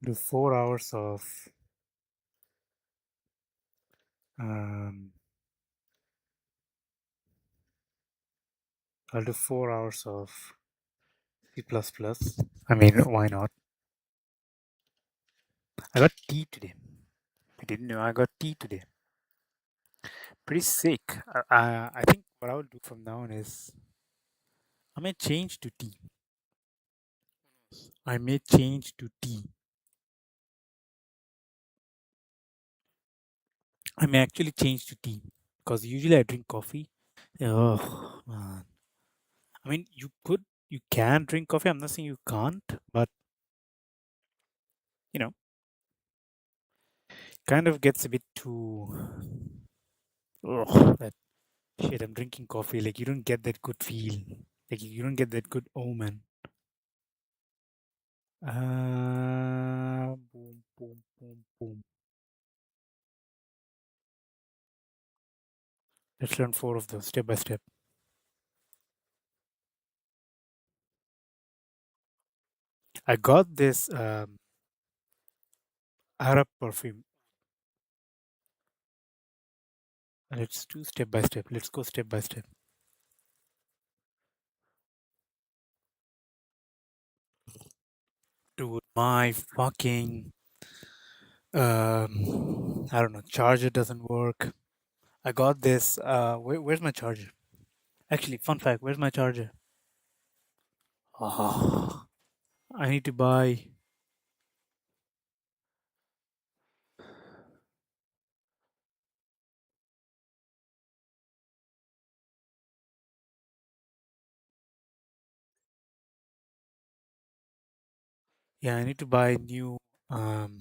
Do 4 hours of um, I'll do 4 hours of C++. I mean, why not? I got T today. I didn't know I got T today. Pretty sick. I think what I will do from now on is I may change to T. I may change to tea. I may actually change to tea because usually I drink coffee. Oh man, I mean you can drink coffee. I'm not saying you can't, but you know, kind of gets a bit too. That shit. I'm drinking coffee. Like you don't get that good feel. Like you don't get that good omen. Boom, boom, boom, boom. Let's learn four of those step by step. I got this Arab perfume. Let's do step by step. Let's go step by step. Dude, my fucking I don't know, charger doesn't work. I got this. Where's my charger? Actually, fun fact, where's my charger? Oh, I need to buy. Yeah, I need to buy a new um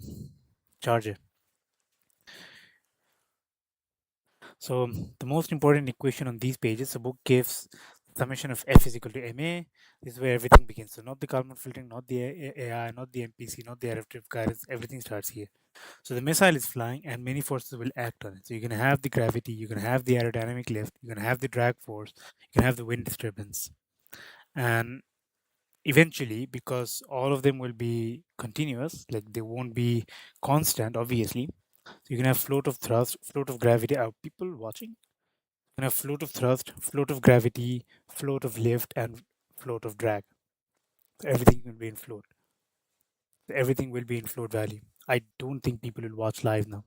charger. So the most important equation on these pages, the book gives summation of F is equal to ma. This is where everything begins. So not the Kalman filtering, not the AI, not the MPC, not the adaptive guidance. Everything starts here. So the missile is flying, and many forces will act on it. So you're gonna have the gravity, you're gonna have the aerodynamic lift, you're gonna have the drag force, you can have the wind disturbance, and eventually, because all of them will be continuous, like they won't be constant, obviously. So you can have float of thrust, float of gravity. Are people watching? You can have float of thrust, float of gravity, float of lift, and float of drag. So everything will be in float. Everything will be in float value. I don't think people will watch live now.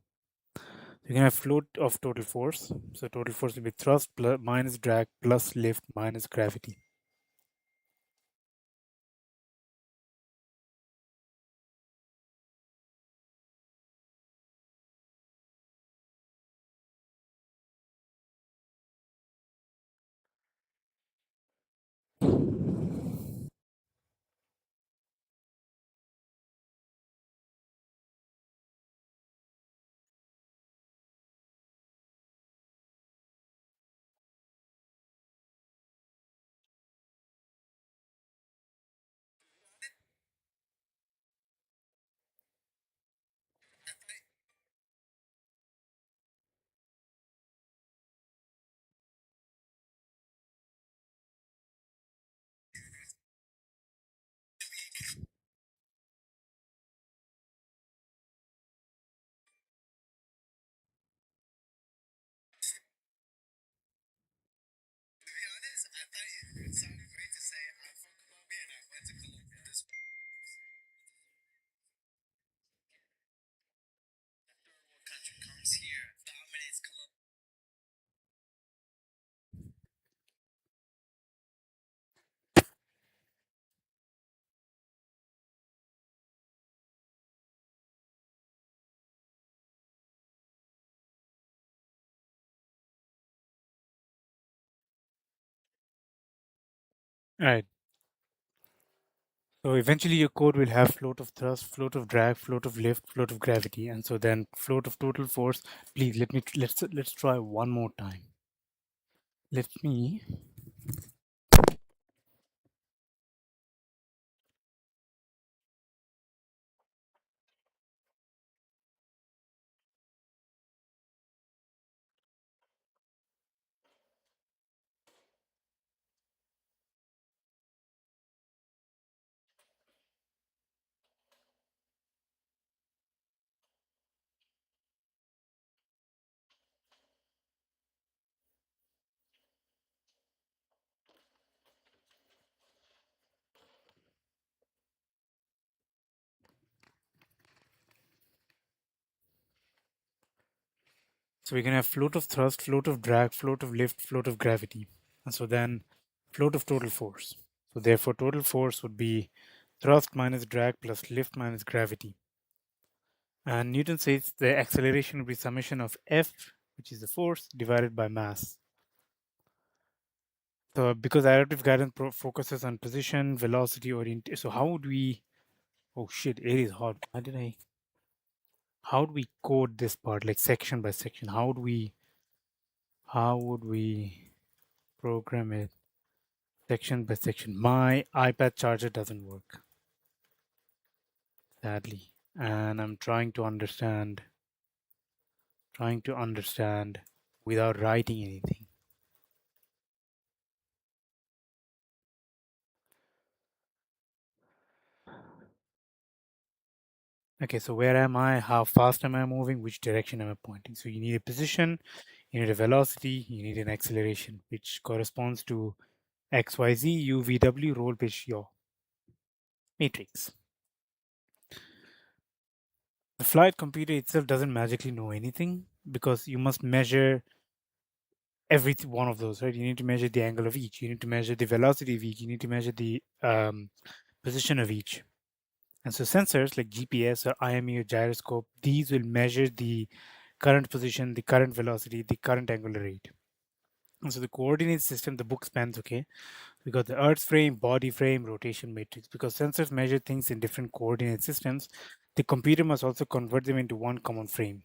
You can have float of total force. So total force will be thrust plus, minus drag plus lift minus gravity. Right. So eventually your code will have float of thrust, float of drag, float of lift, float of gravity, and so then float of total force. Please let's try one more time. Let me. So we can have float of thrust, float of drag, float of lift, float of gravity. And so then float of total force. So therefore total force would be thrust minus drag plus lift minus gravity. And Newton says the acceleration would be summation of F, which is the force, divided by mass. So because adaptive guidance focuses on position, velocity, orientation. So how would we? Oh shit! It is hard. Why did I? How would we code this part like section by section? How would we? How would we program it section by section? My iPad charger doesn't work, sadly, and I'm trying to understand without writing anything. Okay, so where am I? How fast am I moving? Which direction am I pointing? So you need a position, you need a velocity, you need an acceleration, which corresponds to XYZ, UVW, roll, pitch, yaw, matrix. The flight computer itself doesn't magically know anything because you must measure every one of those, right? You need to measure the angle of each, you need to measure the velocity of each, you need to measure the position of each. And so sensors like GPS or IME or gyroscope, these will measure the current position, the current velocity, the current angular rate. And so the coordinate system, the book spans, okay, we got the Earth frame, body frame, rotation matrix. Because sensors measure things in different coordinate systems, the computer must also convert them into one common frame.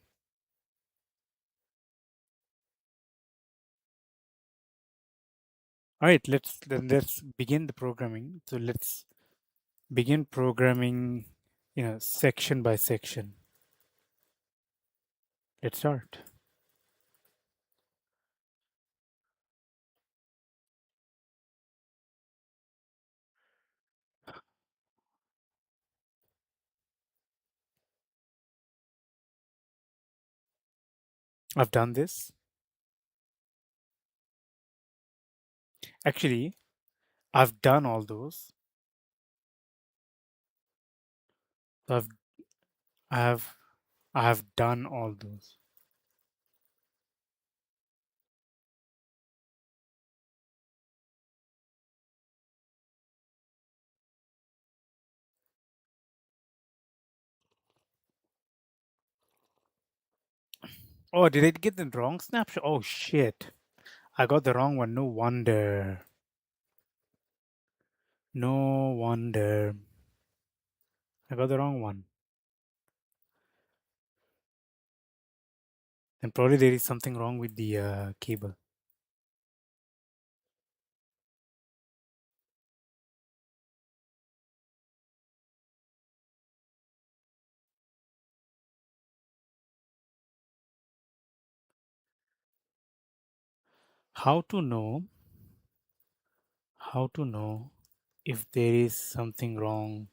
All right, let's begin the programming. So let's begin programming, section by section. Let's start. I've done this. Actually, I've done all those. So I have I have done all those. Oh, did I get the wrong snapshot? Oh shit. I got the wrong one. No wonder. No wonder. I got the wrong one. Then probably there is something wrong with the cable. How to know? How to know if there is something wrong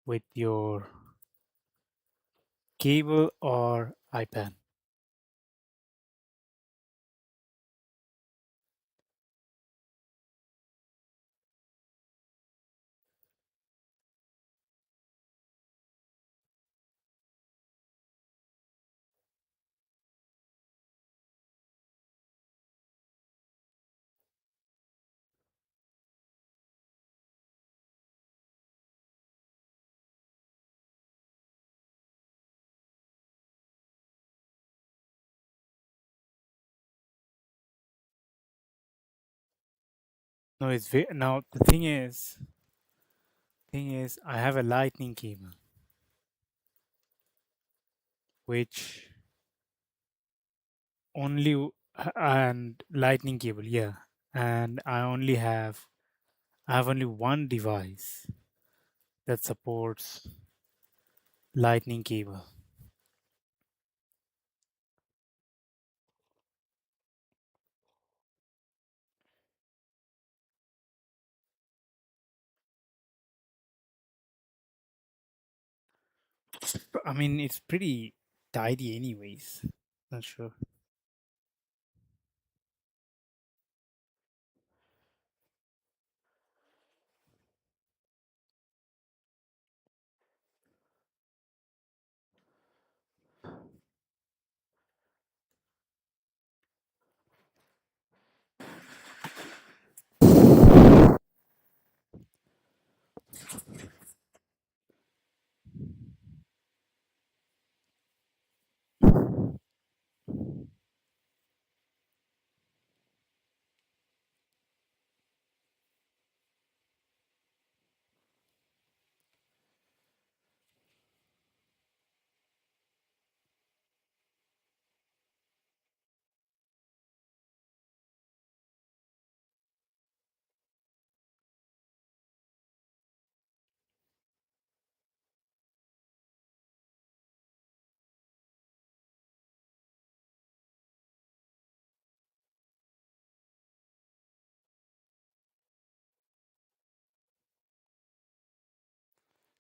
with your cable or iPad? No, now the thing is, I have a lightning cable, which and lightning cable, yeah, and I have only one device that supports lightning cable. I mean, it's pretty tidy, anyways. Not sure.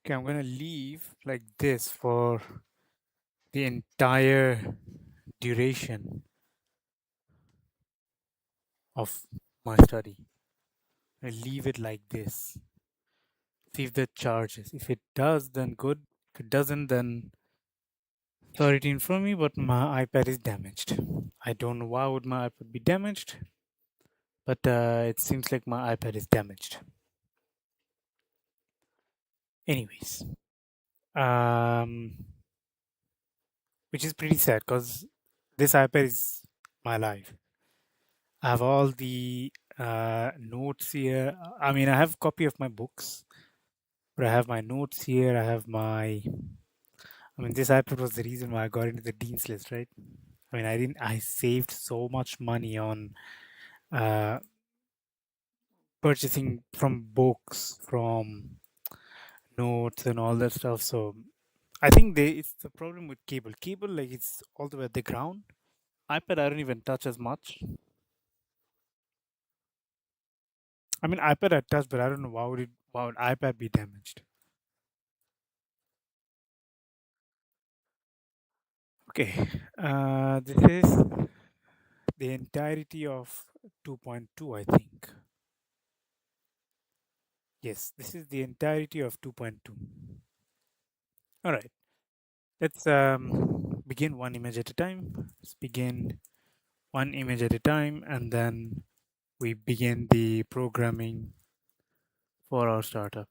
Okay, I'm gonna leave like this for the entire duration of my study. I leave it like this. See if that charges. If it does, then good. If it doesn't, then sorry to inform you, but my iPad is damaged. I don't know why would my iPad be damaged, but it seems like my iPad is damaged. Anyways, um, which is pretty sad because this iPad is my life. I have all the notes here. I mean, I have a copy of my books, but I have my notes here. I have my. I mean, this iPad was the reason why I got into the dean's list, right? I mean, I didn't. I saved so much money on uh, purchasing from books, from notes, and all that stuff. So I think it's the problem with cable. Cable, like it's all the way at the ground. iPad, I don't even touch as much. I mean, iPad I touch, but I don't know why would iPad be damaged. Okay, this is the entirety of 2.2, I think. Yes, this is the entirety of 2.2. All right, let's begin one image at a time. Let's begin one image at a time, and then we begin the programming for our startup.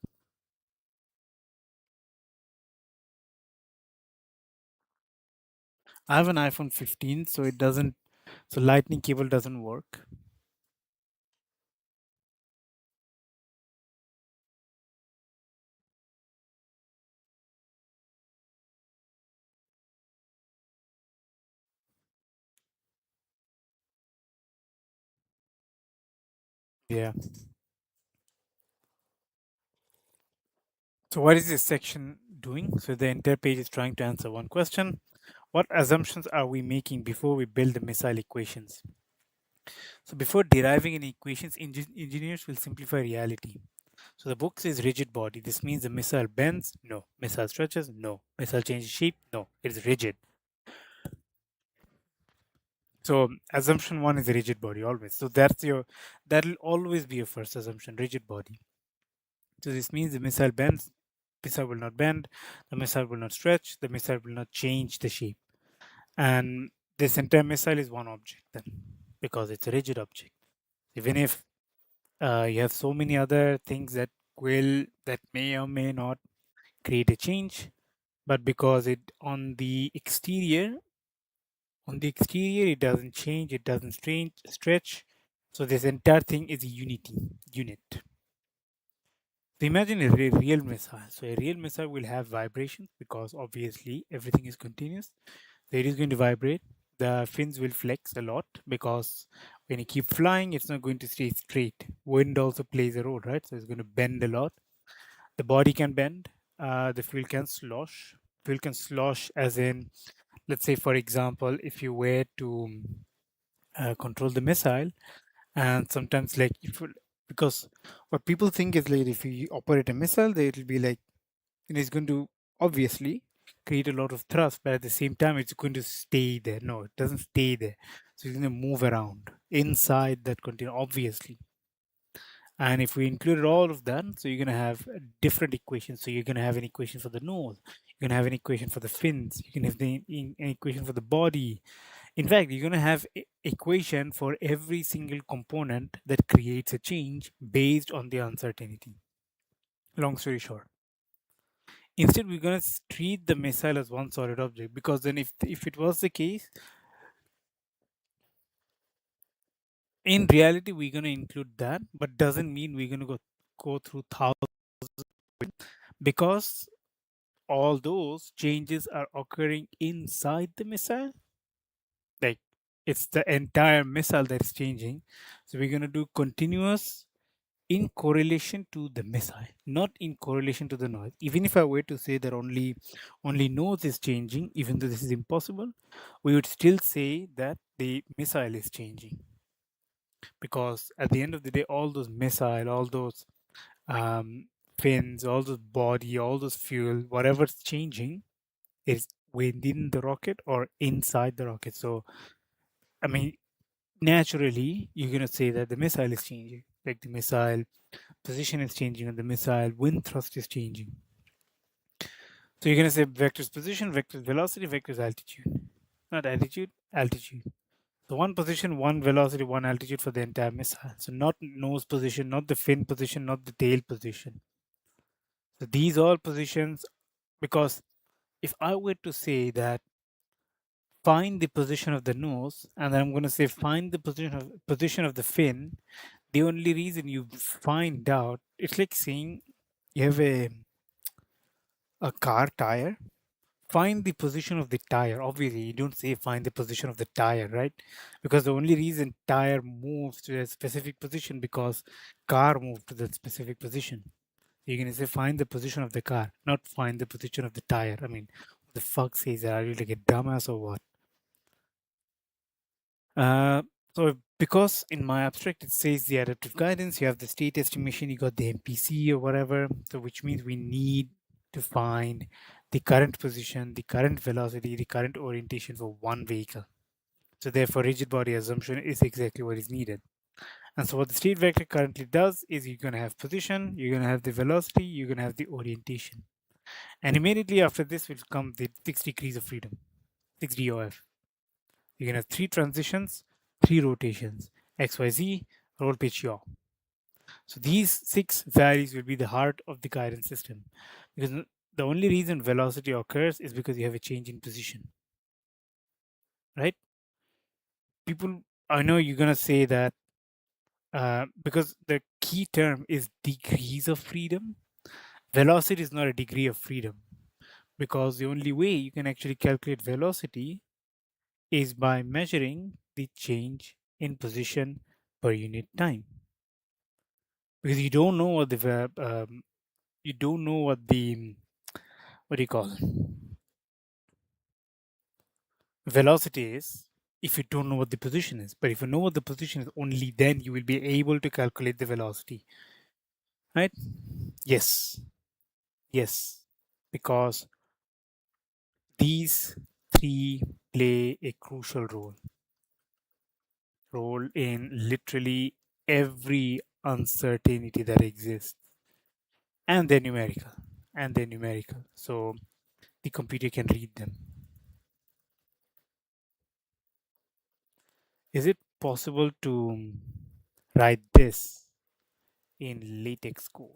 I have an iPhone 15, so it doesn't, so lightning cable doesn't work. Yeah. So what is this section doing? So the entire page is trying to answer one question. What assumptions are we making before we build the missile equations? So before deriving any equations, engineers will simplify reality. So the book says rigid body. This means the missile bends? No. Missile stretches? No. Missile changes shape? No. It is rigid. So assumption one is a rigid body always. So that'll always be your first assumption, rigid body. So this means the missile bends, missile will not bend, the missile will not stretch, the missile will not change the shape. And this entire missile is one object then, because it's a rigid object. Even if you have so many other things that may or may not create a change, but because it on the exterior it doesn't change, it doesn't stretch. So this entire thing is a unit. So imagine a real missile. So a real missile will have vibrations because obviously everything is continuous. So it is going to vibrate. The fins will flex a lot because when you keep flying, it's not going to stay straight. Wind also plays a role, right? So it's going to bend a lot. The body can bend. The fuel can slosh. Fuel can slosh, as in, let's say, for example, if you were to control the missile, and sometimes like if because what people think is like if you operate a missile, they it'll be like it's going to obviously create a lot of thrust, but at the same time it's going to stay there. No, it doesn't stay there. So it's going to move around inside that container, obviously. And if we included all of that, so you're going to have different equations. So you're going to have an equation for the nose, you're going to have an equation for the fins, you can have an equation for the body. In fact, you're going to have equation for every single component that creates a change based on the uncertainty. Long story short, instead we're going to treat the missile as one solid object, because then if it was the case, in reality we're going to include that, but doesn't mean we're going to go through thousands, because all those changes are occurring inside the missile. Like it's the entire missile that's changing. So we're going to do continuous in correlation to the missile, not in correlation to the noise. Even if I were to say that only noise is changing, even though this is impossible, we would still say that the missile is changing, because at the end of the day, all those missile, all those fins, all those body, all those fuel, whatever's changing is within the rocket or inside the rocket. So, I mean, naturally, you're going to say that the missile is changing. Like the missile position is changing and the missile wind thrust is changing. So you're going to say vector's position, vector's velocity, vector's altitude. Not altitude, altitude. So one position, one velocity, one altitude for the entire missile. So not nose position, not the fin position, not the tail position. So these all positions, because if I were to say that find the position of the nose, and then I'm going to say find the position of the fin, the only reason you find out, it's like saying you have a car tire. Find the position of the tire. Obviously, you don't say find the position of the tire, right? Because the only reason tire moves to a specific position because car moved to that specific position. You're gonna say find the position of the car, not find the position of the tire. I mean, what the fuck says that? Are you like a dumbass or what? Uh, so because in my abstract it says the adaptive guidance, you have the state estimation, you got the MPC or whatever. So which means we need to find the current position, the current velocity, the current orientation for one vehicle. So therefore, rigid body assumption is exactly what is needed. And so what the state vector currently does is you're going to have position, you're going to have the velocity, you're going to have the orientation. And immediately after this will come the 6 degrees of freedom, 6 DOF. You can have three transitions, three rotations, XYZ, roll pitch yaw. So these six values will be the heart of the guidance system because the only reason velocity occurs is because you have a change in position, right? People, I know you're gonna say that because the key term is degrees of freedom. Velocity is not a degree of freedom because the only way you can actually calculate velocity is by measuring the change in position per unit time because you don't know what the you don't know what the what do you call velocity is if you don't know what the position is. But if you know what the position is, only then you will be able to calculate the velocity, right? Yes, yes, because these three play a crucial role in literally every uncertainty that exists, and they're numerical, so the computer can read them. Is it possible to write this in latex code?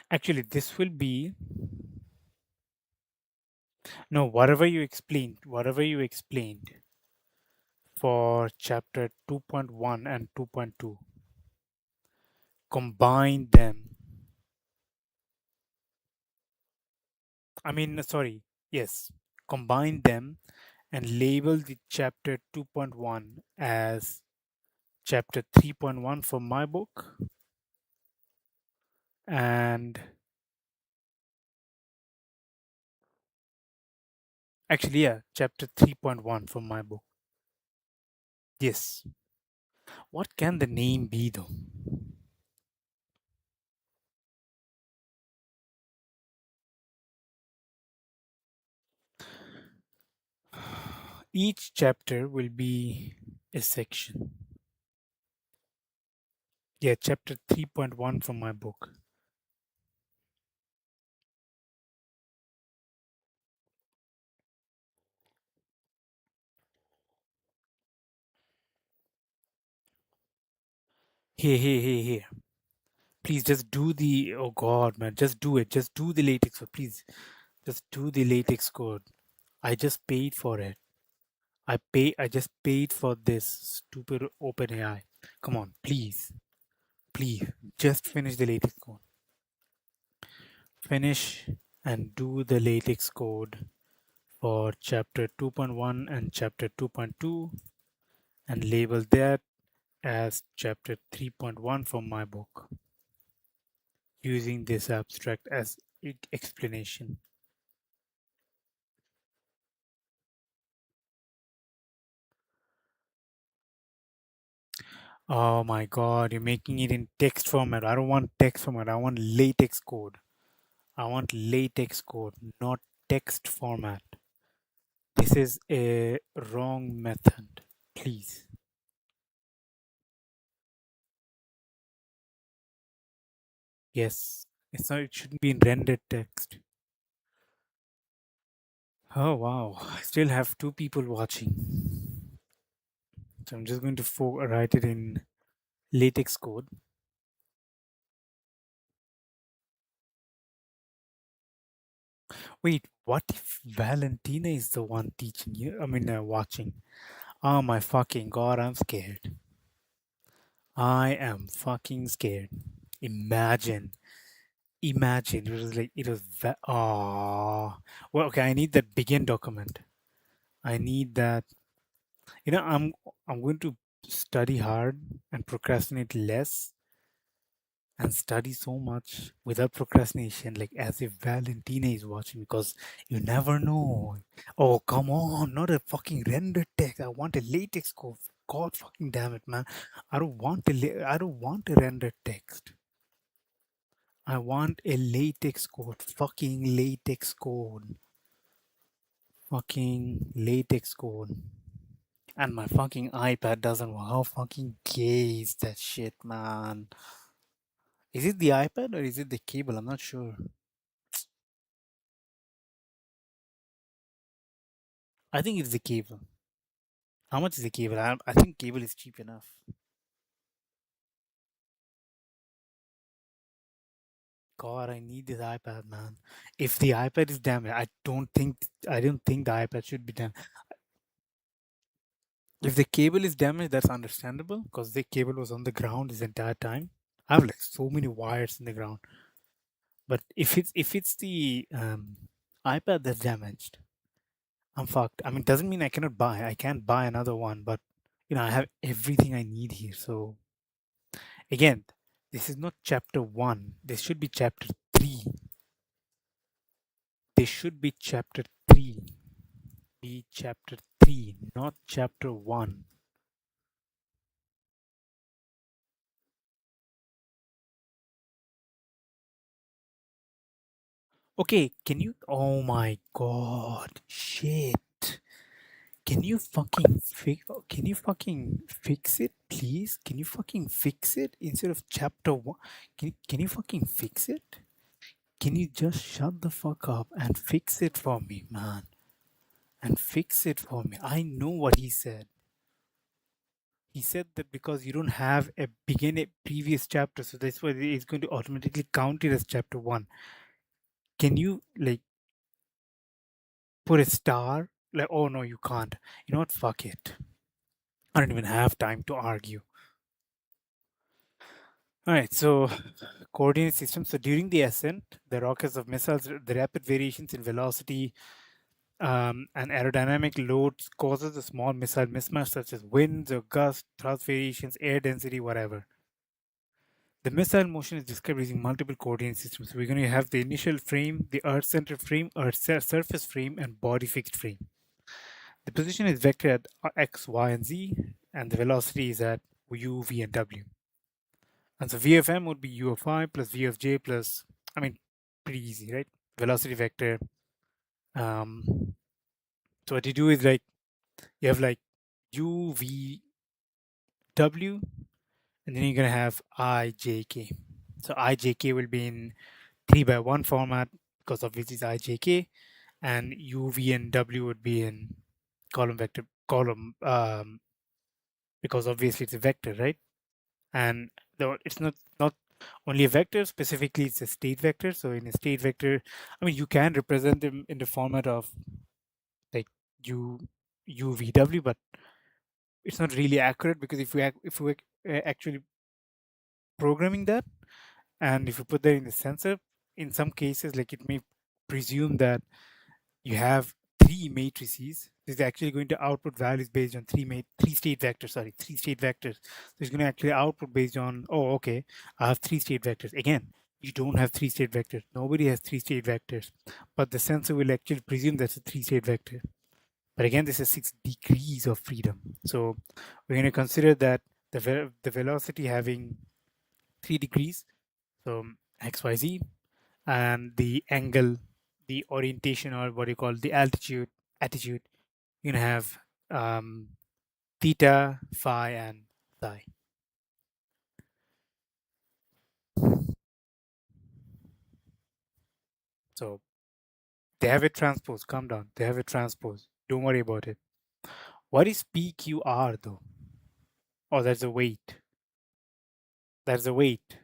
Actually, this will be no, whatever you explained for chapter 2.1 and 2.2, combine them. I mean, sorry, yes, combine them and label the chapter 2.1 as chapter 3.1 for my book, and actually, yeah, chapter 3.1 for my book. Yes. What can the name be though? Each chapter will be a section. Yeah, chapter 3.1 from my book. Here. Please just do the, oh God, man, just do it. Just do the latex code, please. Just do the latex code. I just paid for it. I just paid for this stupid OpenAI. Come on, please. Please, just finish the latex code. Finish and do the latex code for chapter 2.1 and chapter 2.2, and label that as chapter 3.1 from my book, using this abstract as explanation. Oh my god, you're making it in text format. I don't want text format. I want latex code. I want latex code, not text format. This is a wrong method. Please. Yes. It's not, it shouldn't be in rendered text. Oh wow. I still have two people watching. So I'm just going to write it in latex code. Wait, what if Valentina is the one teaching you? I mean, watching. Oh my fucking god, I'm scared. I am fucking scared. Imagine. Imagine. It was like, it was. Oh. Well, okay, I need that begin document. I need that. You know, I'm going to study hard and procrastinate less and study so much without procrastination, like as if Valentina is watching, because you never know. Oh, come on, not a fucking render text. I want a latex code. God fucking damn it, man. I don't want a render text. I want a latex code. Fucking latex code. Fucking latex code. And my fucking iPad doesn't work. How fucking gay is that shit, man? Is it the iPad or is it the cable? I'm not sure. I think it's the cable. How much is the cable? I think cable is cheap enough. God, I need this iPad, man. If the iPad is damaged, I don't think the iPad should be damaged. If the cable is damaged, that's understandable because the cable was on the ground this entire time. I have like so many wires in the ground. But if it's the iPad that's damaged, I'm fucked. I mean, doesn't mean I cannot buy. I can't buy another one, but I have everything I need here. So again, this is not chapter one. This should be chapter three. This should be chapter three. Be chapter three, not chapter one. Okay, can you? Oh my god, shit! Can you fucking fix it, please? Can you fucking fix it instead of chapter one? Can you fucking fix it? Can you just shut the fuck up and fix it for me, man? And fix it for me. I know what he said. He said that because you don't have a previous chapter, so that's why it's going to automatically count it as chapter one. Can you like put a star? Like, oh no, you can't. You know what? Fuck it. I don't even have time to argue. All right, so coordinate system. So during the ascent, the rockets of missiles, the rapid variations in velocity and aerodynamic loads causes a small missile mismatch, such as winds or gusts, thrust variations, air density, whatever. The missile motion is described using multiple coordinate systems. So we're going to have the initial frame, the Earth center frame, Earth surface frame, and body fixed frame. The position is vector at x, y, and z, and the velocity is at u, v, and w. And so v of m would be u of I plus v of j plus, I mean, pretty easy, right? Velocity vector. Um, so what you do is like, you have like u, v, w, and then you're going to have I, j, k. So I, j, k will be in 3 by 1 format because obviously it's I, j, k, and u, v, and w would be in column vector, column, because obviously it's a vector, right? And though it's not only a vector, specifically it's a state vector. So in a state vector, I mean, you can represent them in the format of like u, u, v, w, but it's not really accurate because if we actually programming that, and if you put that in the sensor, in some cases, like it may presume that you have three matrices. is actually going to output values based on three state vectors. Sorry, three state vectors. So it's going to actually output based on, oh, okay, I have three state vectors. Again, you don't have three state vectors. Nobody has three state vectors, but the sensor will actually presume that's a three state vector. But again, this is 6 degrees of freedom. So we're going to consider that the velocity having 3 degrees, so XYZ, and the angle, the orientation, or what you call the attitude, you're going to have um, theta, phi, and psi. So they have it transposed. Calm down. They have it transposed. Don't worry about it. What is PQR though? Oh, that's a weight. That's a weight.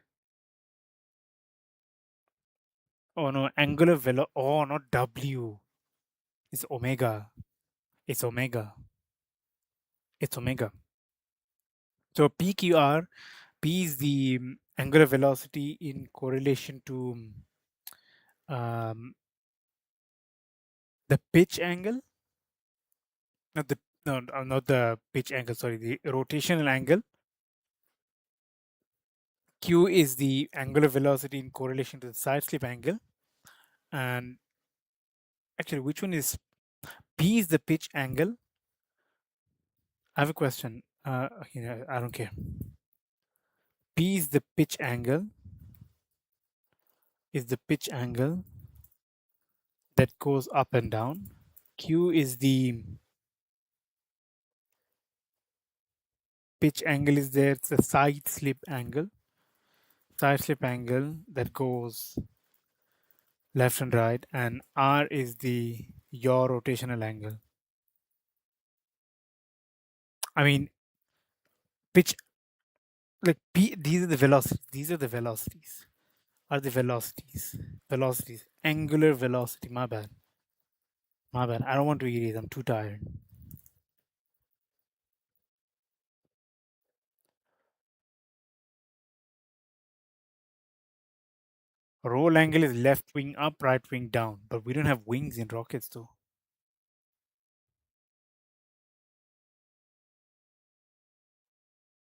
Oh no, angular velo. Oh, not W. It's omega. It's omega. It's omega. So PQR, P is the angular velocity in correlation to um, the pitch angle. Not the no, not the pitch angle. Sorry, the rotational angle. Q is the angular velocity in correlation to the side slip angle. And actually, which one is P is the pitch angle? I have a question. I don't care. P is the pitch angle. Is the pitch angle that goes up and down. Q is the pitch angle is there. It's a side slip angle that goes left and right, and R is the yaw rotational angle. I mean, pitch like P. These are the velocities. These are the velocities. Are the velocities? Velocities. Angular velocity. My bad. My bad. I don't want to erase. I'm too tired. Roll angle is left wing up, right wing down. But we don't have wings in rockets, though.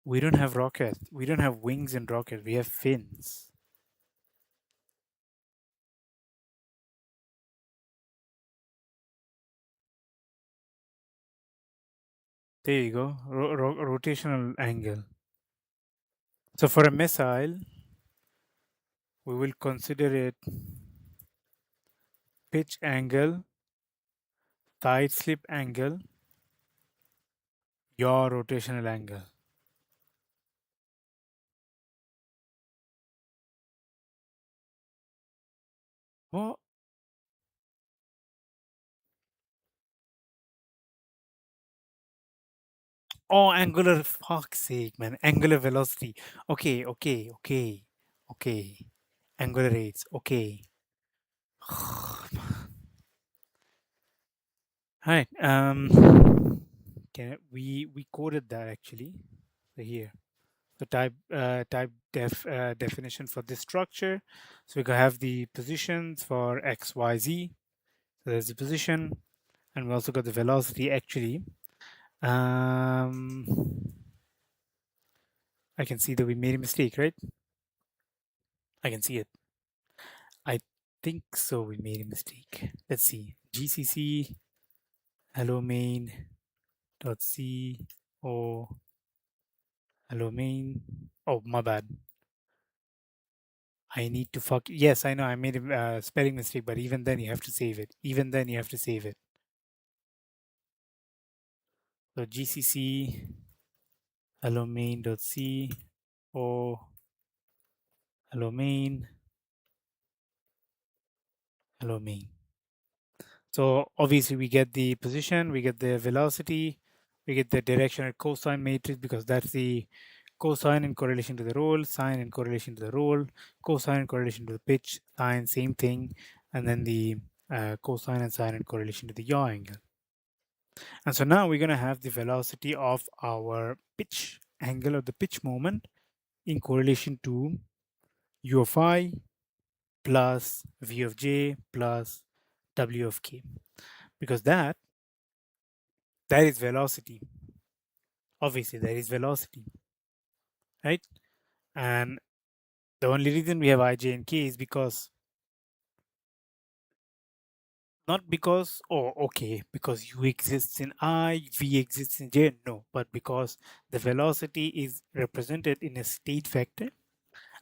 We don't have rockets. We don't have wings in rockets. We have fins. There you go. Rotational angle. So for a missile, we will consider it pitch angle, side slip angle, yaw rotational angle. Oh, oh, angular. Fuck's sake, man. Angular velocity. Okay, okay, okay, okay. Angular rates. Okay. All right. We coded that actually. So here. So definition for this structure. So we can have the positions for x, y, z. So there's the position, and we also got the velocity actually. Um, I can see that we made a mistake, right? I can see it. I think so. We made a mistake. Let's see. GCC hello main dot c o hello main. Oh, my bad. I need to fuck. Yes, I know I made a spelling mistake, but even then you have to save it. Even then you have to save it. So GCC hello main dot c o hello main hello main. So obviously we get the position, we get the velocity, we get the directional cosine matrix because that's the cosine in correlation to the roll, sine in correlation to the roll, cosine in correlation to the pitch, sine same thing, and then the cosine and sine in correlation to the yaw angle. And so now we're going to have the velocity of our pitch angle of the pitch moment in correlation to u of I plus v of j plus w of k, because that That is velocity. Obviously, there is velocity, right? And the only reason we have I, J, and K is because not because, oh, okay, because U exists in I, V exists in J, no, but because the velocity is represented in a state vector.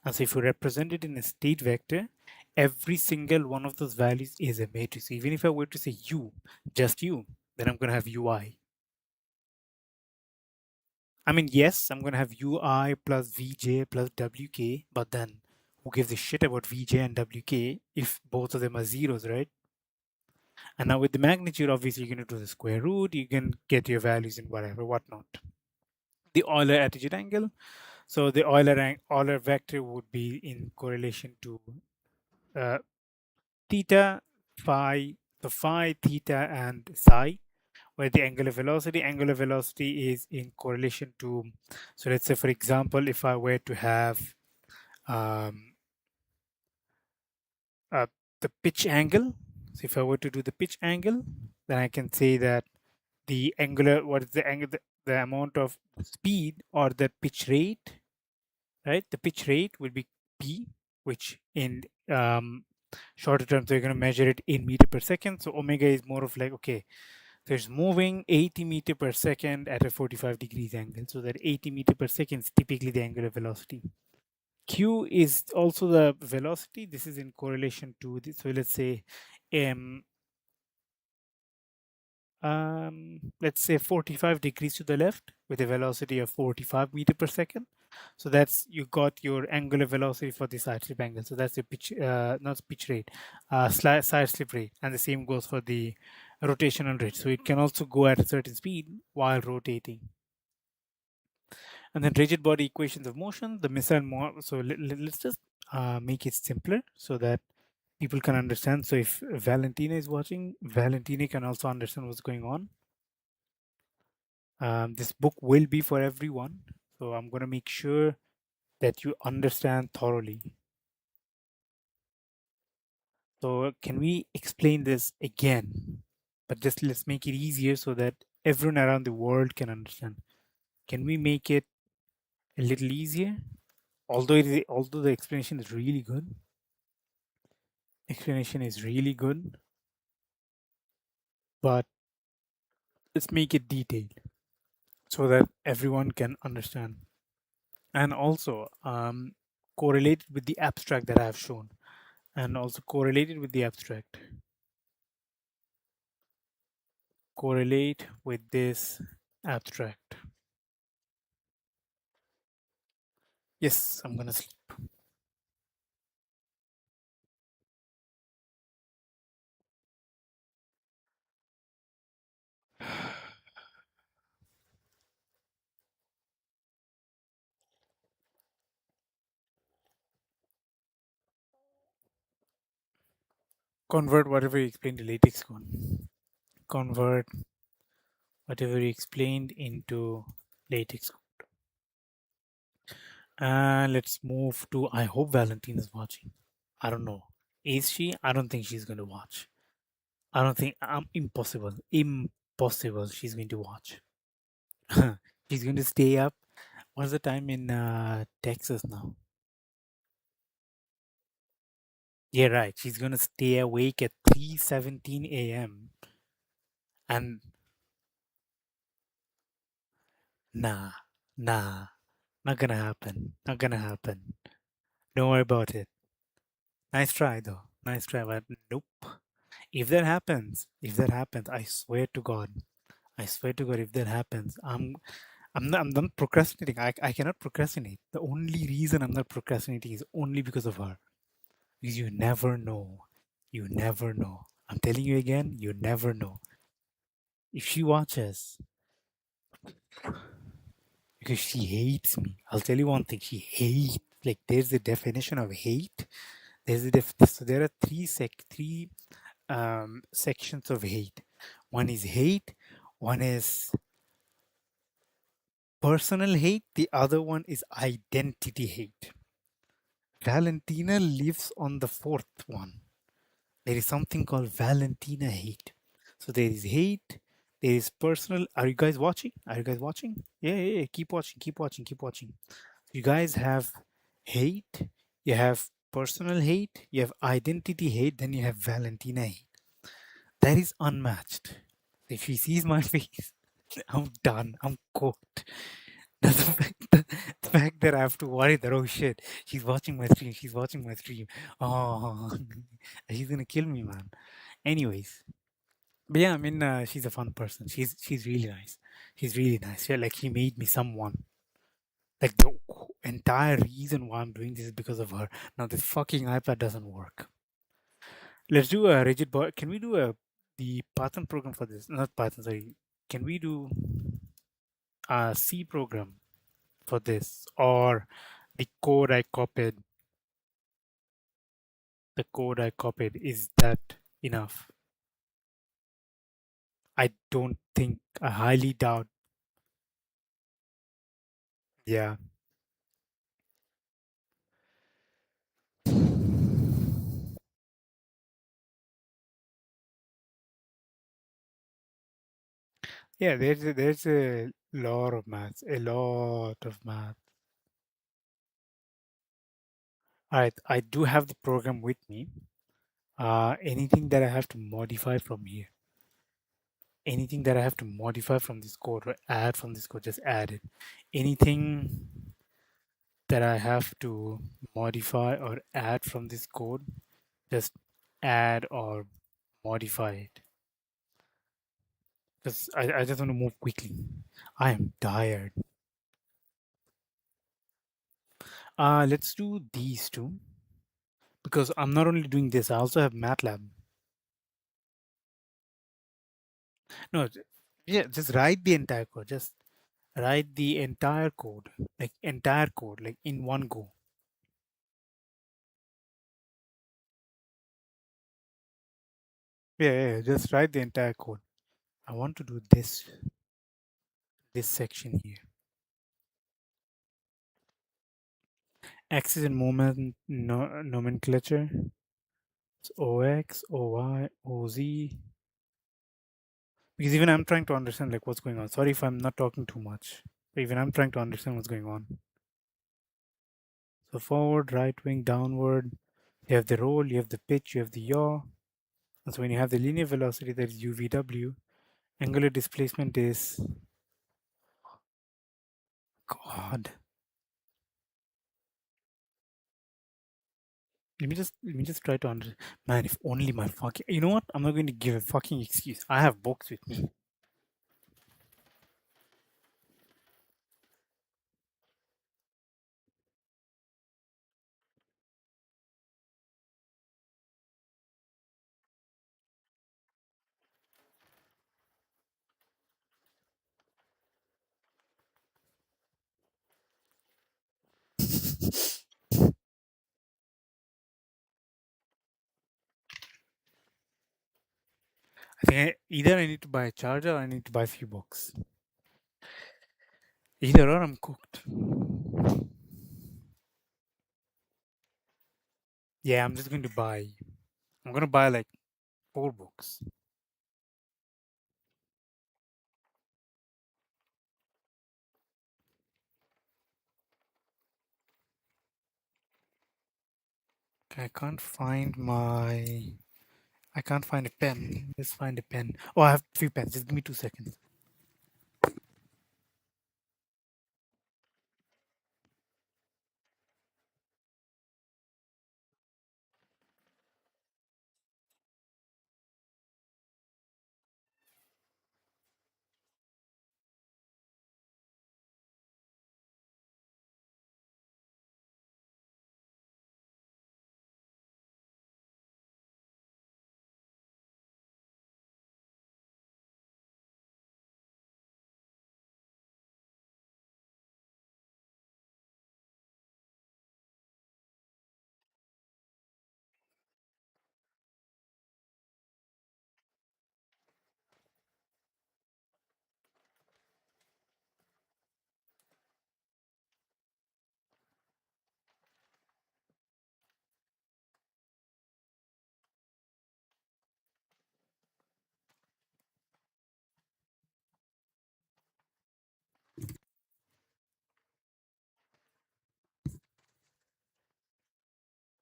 And so if you represent it in a state vector, every single one of those values is a matrix. Even if I were to say U, just U, then I'm going to have UI. I mean, yes, I'm going to have UI plus VJ plus WK, but then who gives a shit about VJ and WK if both of them are zeros, right? And now with the magnitude, obviously you're going to do the square root, you can get your values in whatever, whatnot. The Euler attitude angle. So the Euler vector would be in correlation to uh, theta, phi, the phi, theta, and psi, where the angular velocity is in correlation to, so let's say, for example, if I were to have um, uh, the pitch angle, so if I were to do the pitch angle, then I can say that the angular, what is the angle, the amount of speed or the pitch rate, right? The pitch rate will be P, which in shorter terms, we're going to measure it in meter per second. So omega is more of like, okay, so it's moving 80 meter per second at a 45 degrees angle. So that 80 meter per second is typically the angular velocity. Q is also the velocity. This is in correlation to this. So let's say um, let's say 45 degrees to the left with a velocity of 45 meter per second. So that's, you got your angular velocity for the side slip angle. So that's the pitch, not pitch rate, side slip rate. And the same goes for the rotational rate. So it can also go at a certain speed while rotating. And then rigid body equations of motion, the missile so let's just make it simpler so that people can understand. So if Valentina is watching, Valentina can also understand what's going on. This book will be for everyone, so I'm going to make sure that you understand thoroughly. So can we explain this again? But just let's make it easier so that everyone around the world can understand. Can we make it a little easier? Although the explanation is really good, but let's make it detailed so that everyone can understand. And also correlated with the abstract that I have shown, and also correlated with the abstract. Correlate with this abstract. Yes, I'm gonna sleep. Convert whatever you explained to latex code. Convert whatever you explained into latex code. And let's move to, I hope Valentine is watching. I don't know. Is she? I don't think she's going to watch. I don't think, impossible. Impossible she's going to watch. She's going to stay up. What's the time in Texas now? Yeah, right. She's going to stay awake at 3:17 a.m. And nah, nah, not gonna happen. Not gonna happen. Don't worry about it. Nice try though. Nice try, but nope. If that happens, I swear to God, if that happens, I'm not procrastinating. I cannot procrastinate. The only reason I'm not procrastinating is only because of her. Because you never know. You never know. I'm telling you again, you never know. If she watches, because she hates me. I'll tell you one thing. She hates. Like, there's the definition of hate. So there are three sections of hate. One is hate. One is personal hate. The other one is identity hate. Valentina lives on the fourth one. There is something called Valentina hate. So there is hate, There is personal. Are you guys watching? Are you guys watching? Yeah, yeah, yeah. Keep watching. Keep watching. Keep watching. You guys have hate. You have personal hate. You have identity hate. Then you have Valentina hate. That is unmatched. If she sees my face, I'm done. I'm cooked. That's the fact that I have to worry that, oh shit, she's watching my stream. She's watching my stream. Oh, she's gonna kill me, man. Anyways, but yeah, I mean, she's a fun person. She's really nice. She's really nice. Yeah, like she made me someone. Like the entire reason why I'm doing this is because of her. Now this fucking iPad doesn't work. Let's do a rigid boy. Can we do a the Python program for this? Not Python, sorry. Can we do a C program for this, or the code I copied? The code I copied, is that enough? I don't think. I highly doubt. Yeah, yeah. There's a lot of maths. A lot of math. All right, I do have the program with me. Anything that I have to modify from here, anything that I have to modify from this code or add from this code, just add it. Anything that I have to modify or add from this code, just add or modify it. Because I just want to move quickly. I am tired. Let's do these two because I'm not only doing this, I also have MATLAB. No, yeah, just write the entire code. Just write the entire code, like in one go. Yeah, yeah, yeah, just write the entire code. I want to do this section here. Axis and moment nomenclature. It's OX, OY, OZ. Because even I'm trying to understand like what's going on. Sorry if I'm not talking too much. But even I'm trying to understand what's going on. So forward, right wing, downward. You have the roll, you have the pitch, you have the yaw. And so when you have the linear velocity, that is UVW. Angular displacement is God. Let me just try to understand. Man, if only my fucking. You know what? I'm not going to give a fucking excuse. I have books with me. I think either I need to buy a charger or I need to buy a few books. Either or I'm cooked. Yeah, I'm just going to buy. I'm going to buy like 4 books. Okay, I can't find a pen. Just find a pen. Oh, I have 3 pens. Just give me 2 seconds.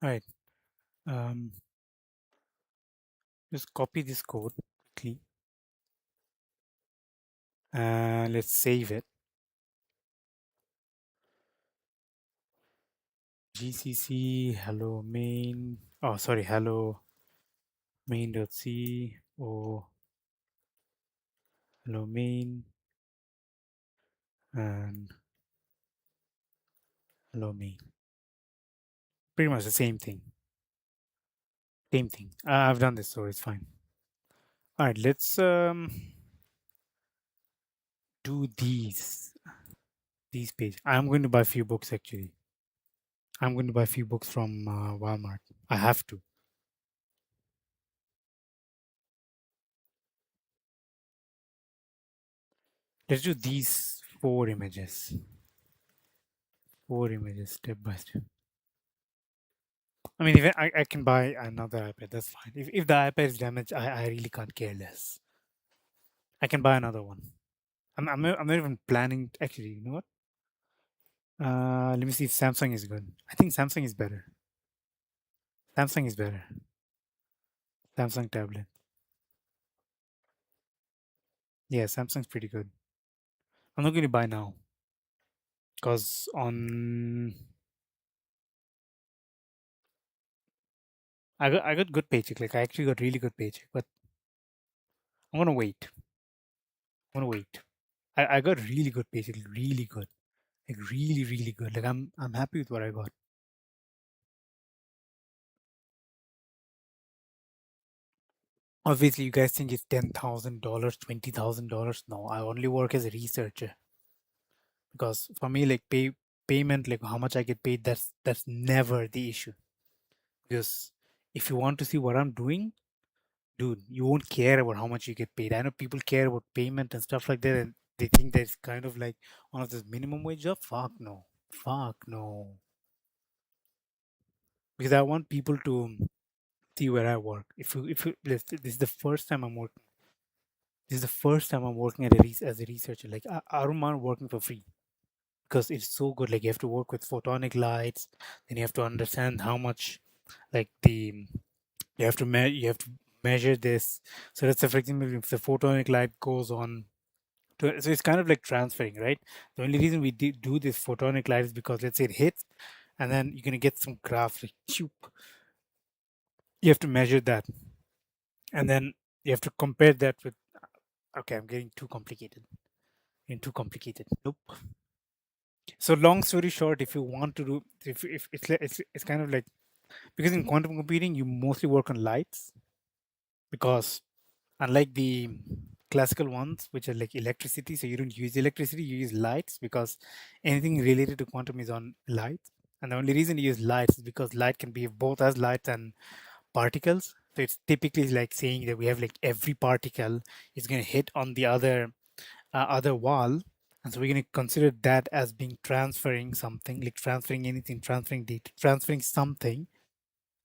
All right. Um, just copy this code quickly. Let's save it. GCC hello main. Oh, sorry. Hello main.c. Oh, hello main and hello main. Pretty much the same thing. Same thing. I've done this, so it's fine. All right. Let's do these pages. I'm going to buy a few books actually. I'm going to buy a few books from Walmart. I have to. Let's do these four images. Four images step by step. I mean, if I can buy another iPad, that's fine. If the iPad is damaged, I really can't care less. I can buy another one. I'm not even planning. Actually, you know what? Let me see if Samsung is good. I think Samsung is better. Samsung is better. Samsung tablet. Yeah, Samsung's pretty good. I'm not going to buy now because on I got good paycheck. Like I actually got really good paycheck, but I'm gonna wait. I'm gonna wait. I got really good paycheck, really good, like really really good. Like I'm happy with what I got. Obviously, you guys think it's $10,000, $20,000. No, I only work as a researcher because for me, like payment, like how much I get paid, that's never the issue. Because if you want to see what I'm doing, dude, you won't care about how much you get paid. I know people care about payment and stuff like that, and they think that it's kind of like one of those minimum wage job. Fuck no. Because I want people to see where I work. This is the first time I'm working. This is the first time I'm working as a researcher. Like I don't mind working for free because it's so good. Like you have to work with photonic lights, then you have to understand how much, like you have to measure this. So let's say, for example, if the photonic light goes on, so it's kind of like transferring, right? The only reason we do this photonic light is because let's say it hits, and then you're gonna get some graph like choop. You have to measure that, and then you have to compare that with. Okay, I'm getting too complicated. Getting too complicated. Nope. So long story short, if you want to do, if it's kind of like because in quantum computing you mostly work on lights because unlike the classical ones which are like electricity, so you don't use electricity, you use lights because anything related to quantum is on lights. And the only reason you use lights is because light can be both as lights and particles. So it's typically like saying that we have like every particle is going to hit on the other wall, and so we're going to consider that as being transferring something, like transferring anything, transferring data, transferring something.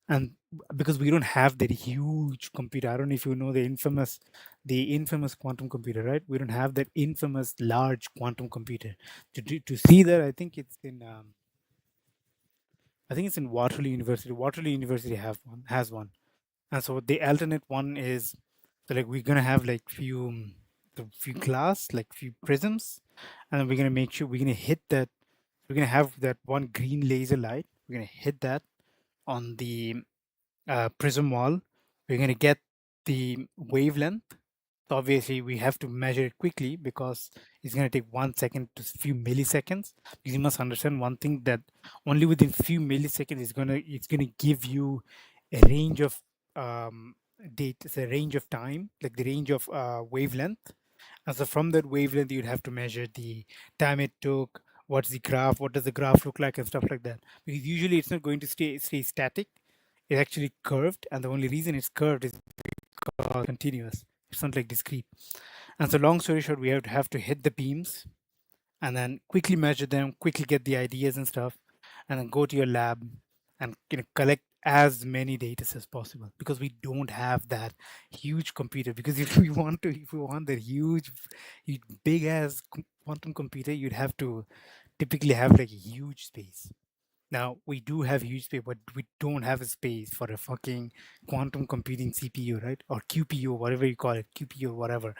And because we don't have that huge computer, I don't know if you know the infamous quantum computer, right? We don't have that infamous large quantum computer to see that. I think it's in Waterloo University. Waterloo University has one. And so the alternate one is, so like we're gonna have like few glass, like few prisms, and then we're gonna make sure we're gonna hit that. We're gonna have that one green laser light. We're gonna hit that on the prism wall. We're gonna get the wavelength. So obviously we have to measure it quickly because it's gonna take 1 second to few milliseconds. You must understand one thing, that only within few milliseconds it's gonna give you a range of date, it's a range of time, like the range of wavelength. And so from that wavelength, you'd have to measure the time it took, what's the graph, what does the graph look like, and stuff like that. Because usually it's not going to stay static. It's actually curved, and the only reason it's curved is because continuous. It's not like discrete. And so, long story short, we have to hit the beams and then quickly measure them, quickly get the ideas and stuff, and then go to your lab and collect as many data as possible because we don't have that huge computer. Because if we want that huge big ass quantum computer, you'd have to typically have like a huge space. Now we do have huge space, but we don't have a space for a fucking quantum computing CPU, right? Or QPU, whatever you call it, QPU or whatever.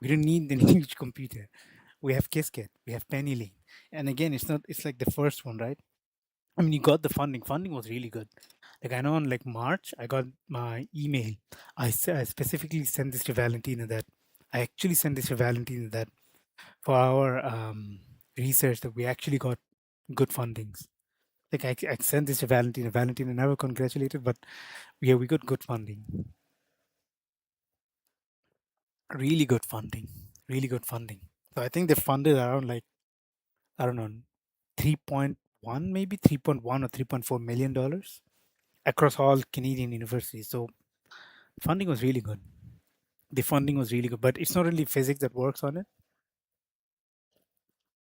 We don't need the huge computer. We have Qiskit, we have Penny Lane, and again, it's not. It's like the first one, right? I mean, you got the funding. Funding was really good. Like I know in like March, I got my email. I specifically sent this to Valentina that I actually sent this to Valentina that for our research that we actually got good fundings. Like I sent this to Valentina. Valentina never congratulated, but yeah, we got good funding. Really good funding. Really good funding. So I think they funded around like I don't know, 3.1 maybe 3.1 or 3.4 million dollars across all Canadian universities. So funding was really good. The funding was really good, but it's not only physics that works on it.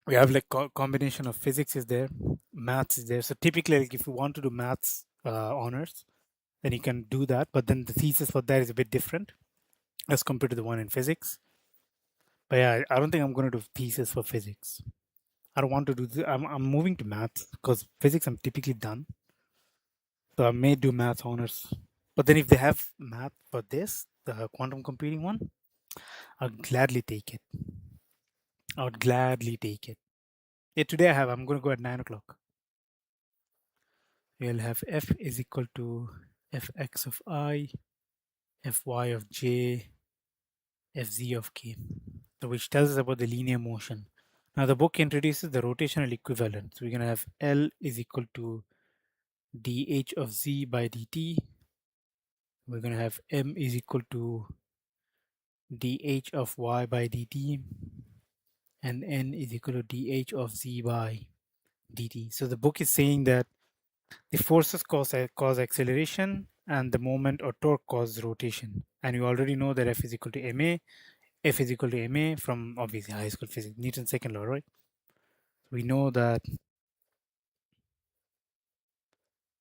We have like combination of physics is there, maths is there. So typically, like if you want to do maths honors, then you can do that. But then the thesis for that is a bit different as compared to the one in physics. But yeah, I don't think I'm going to do thesis for physics. I don't want to do. I'm moving to maths because physics I'm typically done. So I may do maths honors. But then if they have math for this, the quantum computing one, I'll gladly take it. I would gladly take it. Yeah, today I have. I'm going to go at 9 o'clock. We'll have f is equal to fx of I, fy of j, fz of k, so which tells us about the linear motion. Now the book introduces the rotational equivalent. So we're going to have L is equal to dh of z by dt. We're going to have m is equal to dh of y by dt, and n is equal to dh of z by dt. So the book is saying that the forces cause acceleration and the moment or torque causes rotation. And you already know that F is equal to ma. F is equal to ma from obviously high school physics, Newton's second law, right? We know that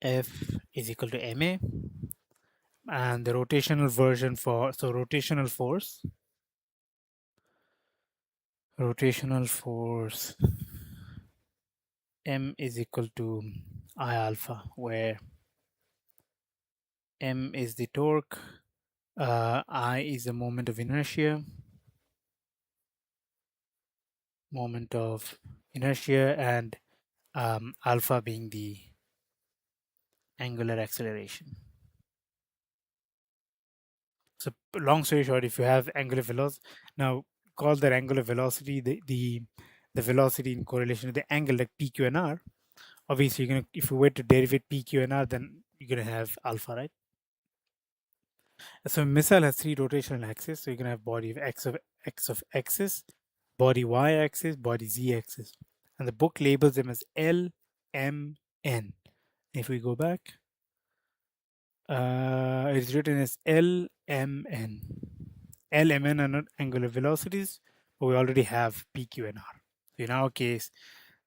F is equal to ma, and the rotational version for rotational force m is equal to I alpha, where m is the torque, I is the moment of inertia, and alpha being the angular acceleration. So long story short, if you have angular velocity, now call that angular velocity the velocity in correlation to the angle like PQ and R. Obviously, you're gonna if you were to derive PQ and R, then you're gonna have alpha, right? So a missile has three rotational axes. So you're gonna have body of x of axis, body y axis, body z axis, and the book labels them as L, M, N. If we go back, it's written as LMN. LMN are not angular velocities, but we already have PQ and R. So in our case,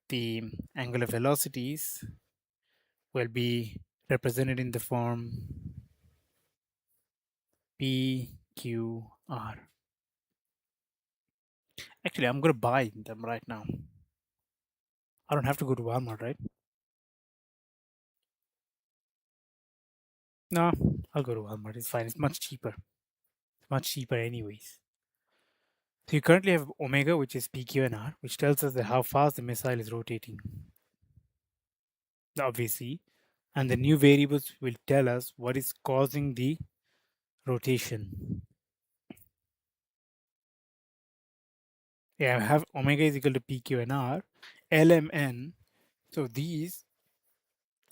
the angular velocities will be represented in the form PQR. Actually, I'm going to buy them right now. I don't have to go to Walmart, right? No, I'll go to Walmart. It's fine. It's much cheaper. It's much cheaper, anyways. So you currently have omega, which is PQ and R, which tells us that how fast the missile is rotating, obviously. And the new variables will tell us what is causing the rotation. Yeah, I have omega is equal to PQ and R, LMN. So these,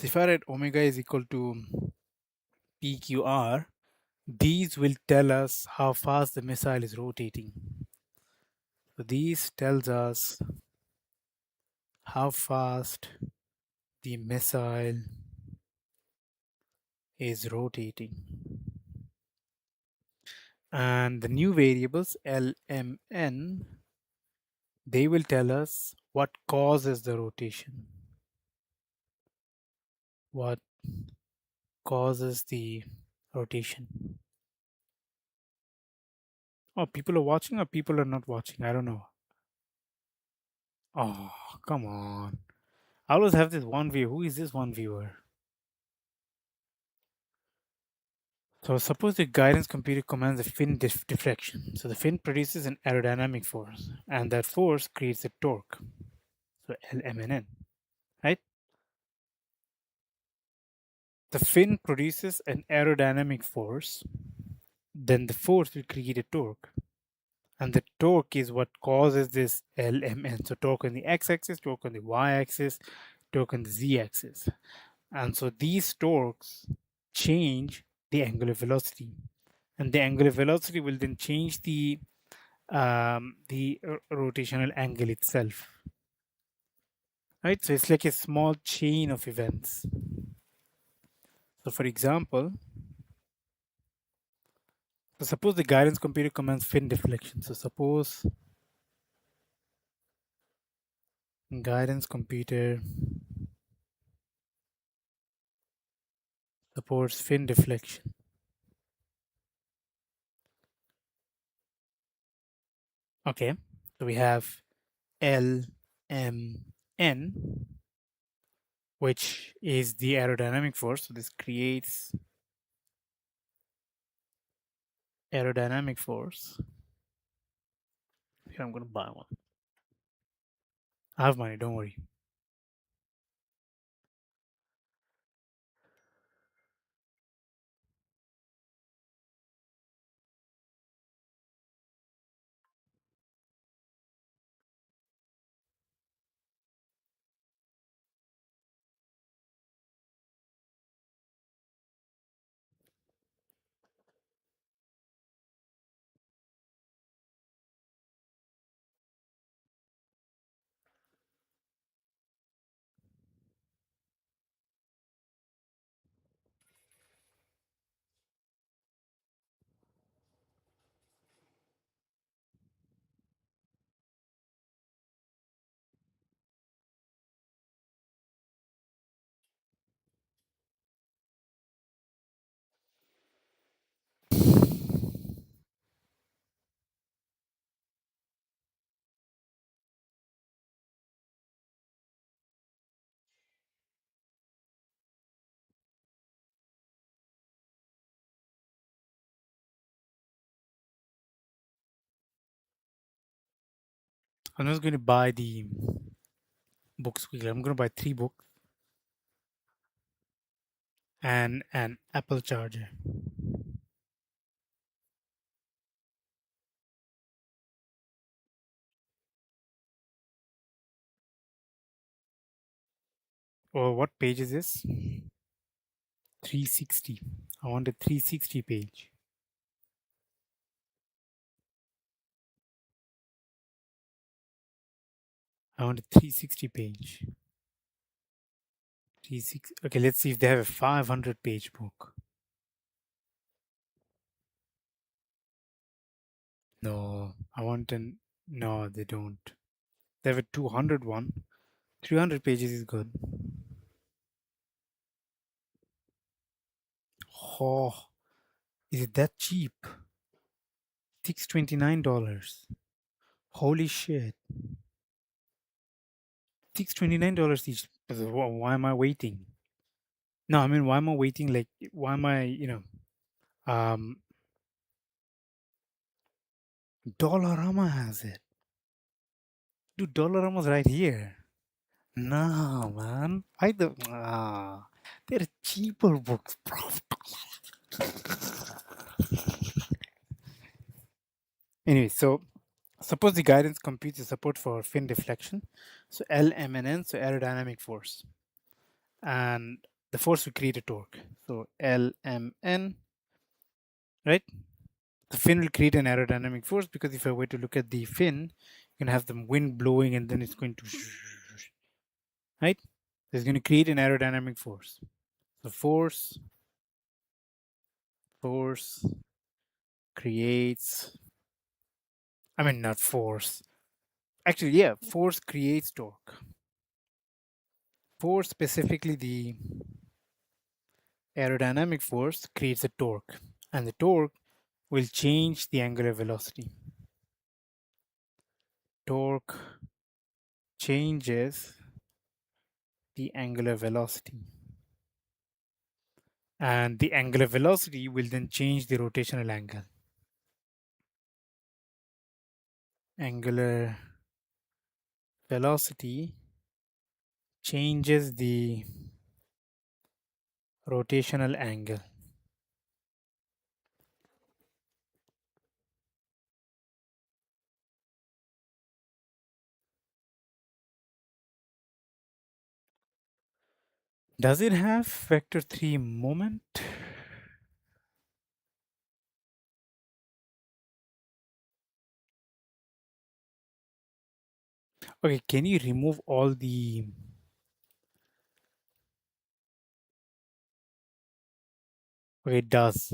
if I write omega is equal to PQR, these will tell us how fast the missile is rotating. So these tells us how fast the missile is rotating. And the new variables LMN, they will tell us what causes the rotation. What causes the rotation? Oh, people are watching or people are not watching? I don't know. Oh, come on. I always have this one view. Who is this one viewer? So suppose the guidance computer commands a fin deflection. So the fin produces an aerodynamic force, and that force creates a torque. So LMNN, right? The fin produces an aerodynamic force, then the force will create a torque. And the torque is what causes this LMN. So torque on the x-axis, torque on the y-axis, torque on the z-axis. And so these torques change the angular velocity. And the angular velocity will then change the rotational angle itself. Right? So it's like a small chain of events. So for example, so suppose the guidance computer commands fin deflection. So suppose guidance computer supports fin deflection. Okay, so we have L, M, N, which is the aerodynamic force. So this creates aerodynamic force. Here I'm going to buy one. I have money, don't worry. I'm just going to buy the books quickly. I'm going to buy 3 books and an Apple charger. Or what page is this? 360. I want a 360 page. I want a 360 page. 360. Okay, let's see if they have a 500 page book. No, I want an. No, they don't. They have a 200 one. 300 pages is good. Oh, is it that cheap? $629. Holy shit. $629 each. Why am I waiting? No, I mean, why am I waiting? Like, why am I, Dollarama has it. Dude, Dollarama's right here. No, man. There are cheaper books, bro. Anyway, so suppose the guidance computes the support for fin deflection. So LMNN, so aerodynamic force. And the force will create a torque. So LMN, right? The fin will create an aerodynamic force because if I were to look at the fin, you can have the wind blowing and then it's going to, right? So it's going to create an aerodynamic force. So force creates, I mean, not force. Actually, yeah, force creates torque. Force, specifically the aerodynamic force, creates a torque. And the torque will change the angular velocity. Torque changes the angular velocity. And the angular velocity will then change the rotational angle. Angular velocity changes the rotational angle. Does it have vector 3 moment? Okay, can you remove all the... Okay, it does.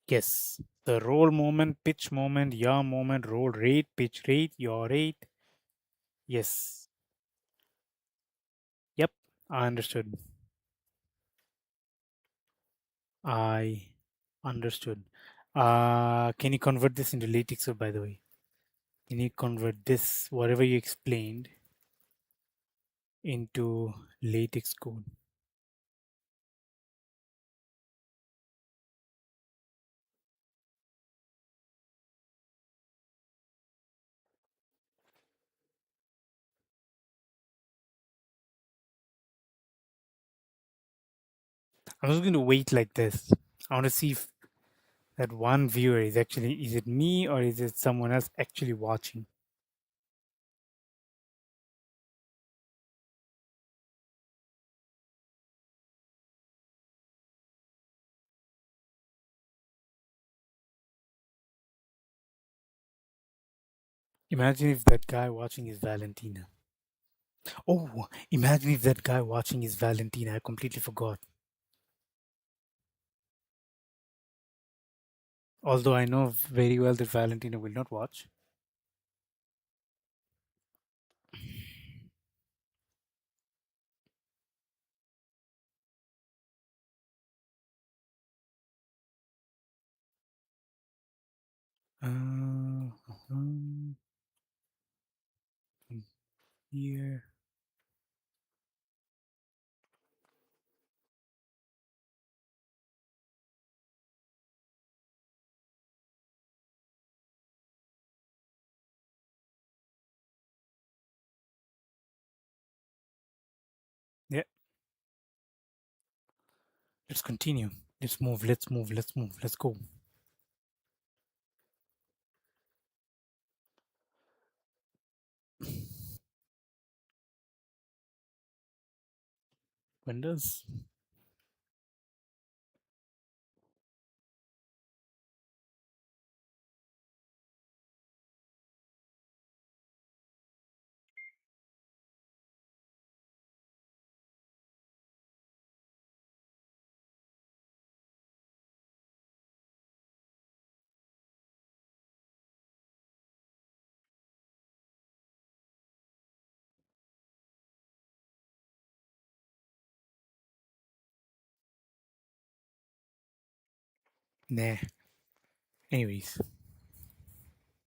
Yes. The roll moment, pitch moment, yaw moment, roll rate, pitch rate, yaw rate. Yes. Yep. I understood. I understood. Can you convert this into latex code, by the way? Can you convert this, whatever you explained, into latex code? I'm just going to wait like this. I want to see if that one viewer is actually, is it me or is it someone else actually watching? Imagine if that guy watching is Valentina. Oh, imagine if that guy watching is Valentina. I completely forgot. Although I know very well that Valentina will not watch. Um, here. Yeah, let's continue. Let's move. Let's move. Let's move. Let's go. Windows. Nah. Anyways.